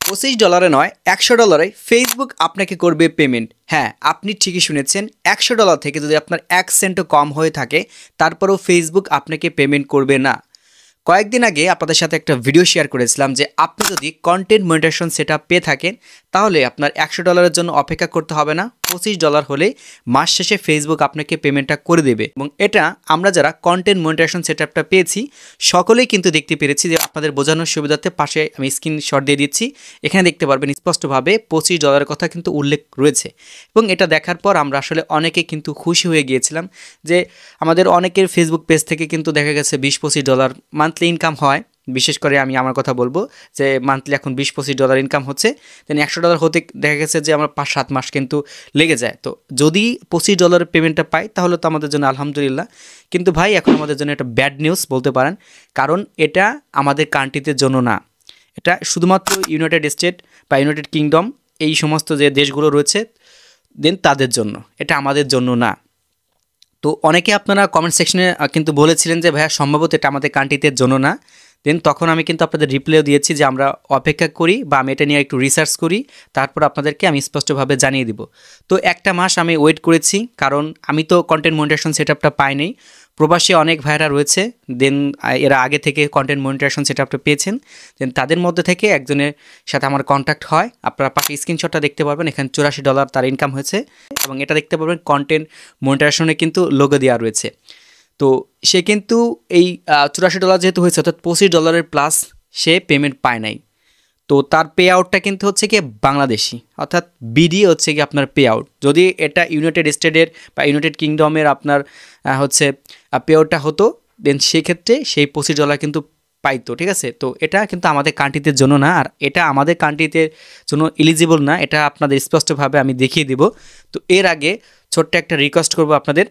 $25 নয় $100 ফেসবুক আপনাকে করবে পেমেন্ট। হ্যাঁ, আপনি ঠিকই শুনেছেন, $100 থেকে যদি আপনার 1 সেন্টও কম হয়ে থাকে তারপরেও ফেসবুক আপনাকে পেমেন্ট করবে না। কয়েকদিন আগে আপনাদের সাথে একটা ভিডিও শেয়ার করেছিলাম যে আপনি যদি কন্টেন্ট মনিটাইজেশন সেটআপ পেয়ে থাকেন তাহলে আপনার $100 জন্য অপেক্ষা করতে হবে না, $25 হলে মাস শেষে ফেসবুক আপনাকে পেমেন্টটা করে দেবে। এবং এটা আমরা যারা কন্টেন্ট মনিটাইজেশন সেটআপটা পেয়েছি সকলেই কিন্তু দেখতে পেরেছি। যে আপনাদের বোঝানোর সুবিধার্থে পাশে আমি স্ক্রিনশট দিয়ে দিচ্ছি, এখানে দেখতে পারবেন স্পষ্টভাবে $25 কথা কিন্তু উল্লেখ রয়েছে। এবং এটা দেখার পর আমরা আসলে অনেকে কিন্তু খুশি হয়ে গিয়েছিলাম যে আমাদের অনেকের ফেসবুক পেজ থেকে কিন্তু দেখা গেছে $20-25 মান্থলি ইনকাম হয়। বিশেষ করে আমি আমার কথা বলবো যে মান্থলি এখন $20-25 ইনকাম হচ্ছে, দেন $100 হতে দেখা গেছে যে আমার 5-7 মাস কিন্তু লেগে যায়। তো যদি $25 পেমেন্টটা পাই তাহলে তো আমাদের জন্য আলহামদুলিল্লাহ। কিন্তু ভাই এখন আমাদের জন্য একটা ব্যাড নিউজ বলতে পারেন, কারণ এটা আমাদের কান্ট্রিতে জন্য না, এটা শুধুমাত্র ইউনাইটেড স্টেট বা ইউনাইটেড কিংডম এই সমস্ত যে দেশগুলো রয়েছে দেন তাদের জন্য, এটা আমাদের জন্য না। তো অনেকে আপনারা কমেন্ট সেকশনে কিন্তু বলেছিলেন যে ভাইয়া সম্ভবত এটা আমাদের কান্ট্রিতে জন্য না। দেন তখন আমি কিন্তু আপনাদের রিপ্লাইও দিয়েছি যে আমরা অপেক্ষা করি বা আমি এটা নিয়ে একটু রিসার্চ করি, তারপর আপনাদেরকে আমি স্পষ্টভাবে জানিয়ে দিব। তো একটা মাস আমি ওয়েট করেছি, কারণ আমি তো কন্টেন্ট মনিটাইজেশন সেটআপটা পাইনি। প্রবাসী অনেক ভাইরা রয়েছে, দেন এরা আগে থেকে কন্টেন্ট মনিটাইজেশন সেটআপটা পেয়েছেন, দেন তাদের মধ্যে থেকে একজনের সাথে আমার কন্ট্যাক্ট হয়। আপনারা পাশে স্ক্রিনশটটা দেখতে পারবেন, এখানে $84 তার ইনকাম হয়েছে এবং এটা দেখতে পারবেন কন্টেন্ট মনিটাইজেশনে কিন্তু লোগো দেওয়া রয়েছে। তো সে কিন্তু এই $84 যেহেতু হয়েছে অর্থাৎ $25 প্লাস সে পেমেন্ট পায় নাই। তো তার পে আউটটা কিন্তু হচ্ছে কি বাংলাদেশি, অর্থাৎ বিডি হচ্ছে কি আপনার পে আউট। যদি এটা ইউনাইটেড স্টেটের বা ইউনাইটেড কিংডমের আপনার হচ্ছে পে আউটটা হতো, দেন সেক্ষেত্রে সেই $25 কিন্তু পাইতো, ঠিক আছে। তো এটা কিন্তু আমাদের কান্ট্রিতে জন্য না, আর এটা আমাদের কান্ট্রিতে জন্য এলিজিবল না, এটা আপনাদের স্পষ্টভাবে আমি দেখিয়ে দিব। তো এর আগে ছোট্ট একটা রিকোয়েস্ট করব আপনাদের,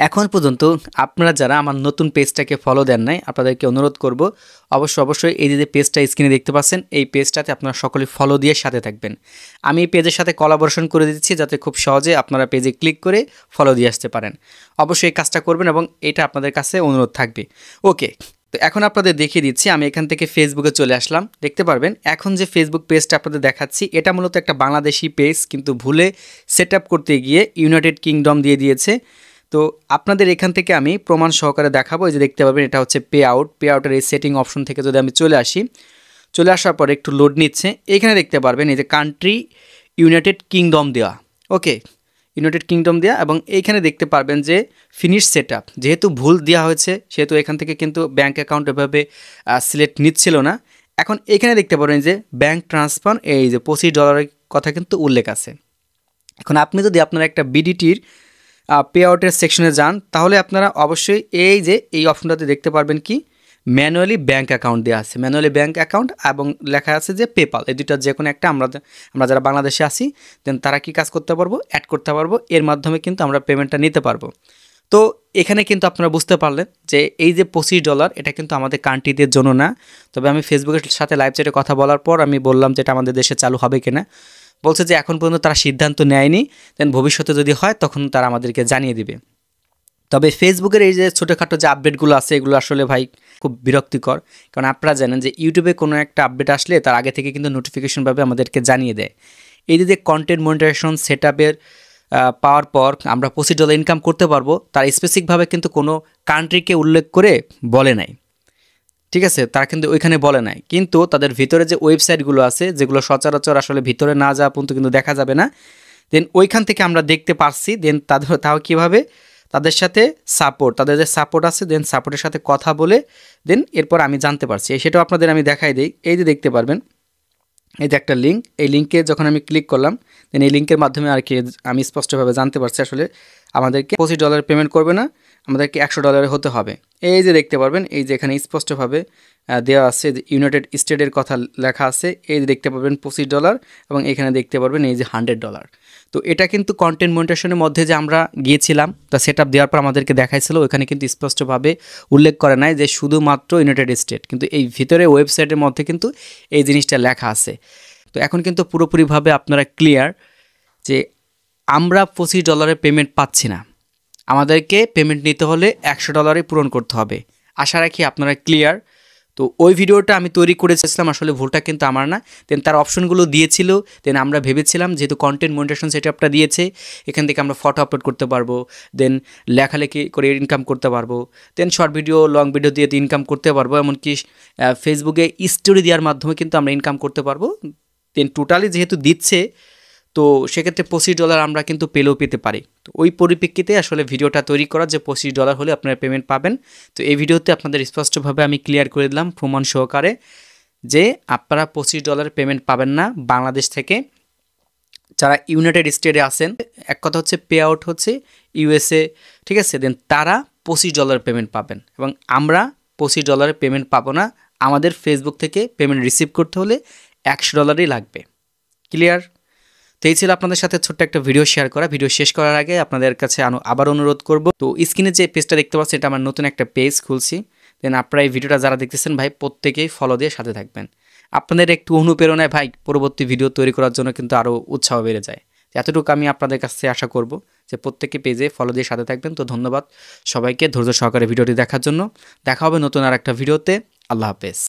এখন পর্যন্ত আপনারা যারা আমার নতুন পেজটাকে ফলো দেন নাই আপনাদেরকে অনুরোধ করব অবশ্যই এই যে পেজটা স্ক্রিনে দেখতে পাচ্ছেন এই পেজটাতে আপনারা সকলে ফলো দিয়ে সাথে থাকবেন। আমি এই পেজের সাথে কোলাবোরেশন করে দিচ্ছি যাতে খুব সহজে আপনারা পেজে ক্লিক করে ফলো দিয়ে আসতে পারেন। অবশ্যই এই কাজটা করবেন এবং এটা আপনাদের কাছে অনুরোধ থাকবে। ওকে, তো এখন আপনাদের দেখিয়ে দিচ্ছি, আমি এখান থেকে ফেসবুকে চলে আসলাম। দেখতে পারবেন এখন যে ফেসবুক পেজটা আপনাদের দেখাচ্ছি এটা মূলত একটা বাংলাদেশি পেজ, কিন্তু ভুলে সেট আপ করতে গিয়ে ইউনাইটেড কিংডম দিয়ে দিয়েছে। তো আপনাদের এখান থেকে আমি প্রমাণ সহকারে দেখাবো। এই যে দেখতে পাবেন এটা হচ্ছে পে আউটের এই সেটিং অপশন থেকে যদি আমি চলে আসার পর একটু লোড নিচ্ছে, এখানে দেখতে পারবেন এই যে কান্ট্রি ইউনাইটেড কিংডম দেওয়া, ওকে ইউনাইটেড কিংডম দেওয়া, এবং এইখানে দেখতে পারবেন যে ফিনিশ সেটআপ। যেহেতু ভুল দেওয়া হয়েছে সেহেতু এখান থেকে কিন্তু ব্যাঙ্ক অ্যাকাউন্ট এভাবে সিলেক্ট নিচ্ছিল না। এখন এখানে দেখতে পারেন যে ব্যাঙ্ক ট্রান্সফার এই যে $25 কথা কিন্তু উল্লেখ আছে। এখন আপনি যদি আপনার একটা বিডিটির পে আউটের সেকশনে যান তাহলে আপনারা অবশ্যই এই যে এই অপশনটাতে দেখতে পারবেন কি ম্যানুয়ালি ব্যাঙ্ক অ্যাকাউন্ট দেওয়া আছে, ম্যানুয়ালি ব্যাঙ্ক অ্যাকাউন্ট এবং লেখা আছে যে পেপাল। এই দুইটার যে কোনো একটা আমরা যারা বাংলাদেশে আসি দেন তারা কি কাজ করতে পারবো, অ্যাড করতে পারবো, এর মাধ্যমে কিন্তু আমরা পেমেন্টটা নিতে পারবো। তো এখানে কিন্তু আপনারা বুঝতে পারলেন যে এই যে $25 এটা কিন্তু আমাদের কান্ট্রিদের জন্য না। তবে আমি ফেসবুকের সাথে লাইভ চ্যাটে কথা বলার পর আমি বললাম যে এটা আমাদের দেশে চালু হবে কিনা, বলছে যে এখন পর্যন্ত তারা সিদ্ধান্ত নেয়নি, দেন ভবিষ্যতে যদি হয় তখন তারা আমাদেরকে জানিয়ে দিবে। তবে ফেসবুকের এই যে ছোটোখাটো যে আপডেটগুলো আছে এগুলো আসলে ভাই খুব বিরক্তিকর, কারণ আপনারা জানেন যে ইউটিউবে কোনো একটা আপডেট আসলে তার আগে থেকে কিন্তু নোটিফিকেশনভাবে আমাদেরকে জানিয়ে দেয়। এই যে কন্টেন্ট মনিটাইজেশন সেটআপের পাওয়ার পর আমরা $25 ইনকাম করতে পারবো, তার স্পেসিফিকভাবে কিন্তু কোনো কান্ট্রিকে উল্লেখ করে বলে নাই, ঠিক আছে, তারা কিন্তু ওইখানে বলে নাই। কিন্তু তাদের ভিতরে যে ওয়েবসাইটগুলো আছে যেগুলো সচরাচর আসলে ভিতরে না যাওয়া পর্যন্ত কিন্তু দেখা যাবে না, দেন ওইখান থেকে আমরা দেখতে পারছি। দেন তাও কীভাবে তাদের সাথে তাদের যে সাপোর্ট আছে দেন সাপোর্টের সাথে কথা বলে দেন এরপর আমি জানতে পারছি, সেটাও আপনাদের আমি দেখাই দিই। এই যে দেখতে পারবেন এই যে একটা লিঙ্ক, এই লিঙ্কে যখন আমি ক্লিক করলাম দেন এই লিঙ্কের মাধ্যমে আর কি আমি স্পষ্টভাবে জানতে পারছি আসলে আমাদেরকে $25 পেমেন্ট করবে না, আমাদেরকে $100 হতে হবে। এই যে দেখতে পারবেন এই যে এখানে স্পষ্টভাবে দেওয়া আছে যে ইউনাইটেড স্টেটের কথা লেখা আছে, এই যে দেখতে পারবেন $25 এবং এখানে দেখতে পারবেন এই যে $100। তো এটা কিন্তু কন্টেন্ট মনিটাইজেশনের মধ্যে যে আমরা গিয়েছিলাম তা সেটআপ দেওয়ার পর আমাদেরকে দেখাইছিল, ওখানে কিন্তু স্পষ্টভাবে উল্লেখ করে নাই যে শুধুমাত্র ইউনাইটেড স্টেট, কিন্তু এই ভিতরে ওয়েবসাইটের মধ্যে কিন্তু এই জিনিসটা লেখা আছে। তো এখন কিন্তু পুরোপুরিভাবে আপনারা ক্লিয়ার যে আমরা $25 পেমেন্ট পাচ্ছি না, আমাদেরকে পেমেন্ট নিতে হলে $100 পূরণ করতে হবে। আশা রাখি আপনারা ক্লিয়ার। তো ওই ভিডিওটা আমি তৈরি করেছিলাম, আসলে ভুলটা কিন্তু আমার না। দেন তার অপশনগুলো দিয়েছিল, দেন আমরা ভেবেছিলাম যেহেতু কন্টেন্ট মনিটাইজেশন সেটআপটা দিয়েছে, এখান থেকে আমরা ফটো আপলোড করতে পারবো, দেন লেখালেখি করে ইনকাম করতে পারবো, দেন শর্ট ভিডিও লং ভিডিও দিয়ে ইনকাম করতে পারবো, এমনকি ফেসবুকে স্টোরি দেওয়ার মাধ্যমে কিন্তু আমরা ইনকাম করতে পারবো। দেন টোটালি যেহেতু দিচ্ছে, তো সেক্ষেত্রে $25 আমরা কিন্তু পেলেও পেতে পারি। তো ওই পরিপ্রেক্ষিতে আসলে ভিডিওটা তৈরি করা যে $25 হলে আপনারা পেমেন্ট পাবেন। তো এই ভিডিওতে আপনাদের স্পষ্টভাবে আমি ক্লিয়ার করে দিলাম প্রমাণ সহকারে যে আপনারা $25 পেমেন্ট পাবেন না বাংলাদেশ থেকে। যারা ইউনাইটেড স্টেটে আছেন, এক কথা হচ্ছে পে আউট হচ্ছে ইউএসএ, ঠিক আছে, দেন তারা $25 পেমেন্ট পাবেন, এবং আমরা $25 পেমেন্ট পাবো না। আমাদের ফেসবুক থেকে পেমেন্ট রিসিভ করতে হলে $100 লাগবে। ক্লিয়ার? তো এই ছিল আপনাদের সাথে ছোট্ট একটা ভিডিও শেয়ার করা। ভিডিও শেষ করার আগে আপনাদের কাছে আবার অনুরোধ করব, তো স্ক্রিনে যে পেজটা দেখতে পাচ্ছেন এটা আমার নতুন একটা পেজ খুলছি। দেন আপনারা এই ভিডিওটা যারা দেখতেছেন ভাই প্রত্যেকেই ফলো দিয়ে সাথে থাকবেন। আপনাদের একটু অনুপ্রেরণায় ভাই পরবর্তী ভিডিও তৈরি করার জন্য কিন্তু আরও উৎসাহ বেড়ে যায়। এতটুকু আমি আপনাদের কাছে আশা করব যে প্রত্যেকে পেজে ফলো দিয়ে সাথে থাকবেন। তো ধন্যবাদ সবাইকে ধৈর্য সহকারে ভিডিওটি দেখার জন্য। দেখা হবে নতুন আর একটা ভিডিওতে। আল্লাহ হাফেজ।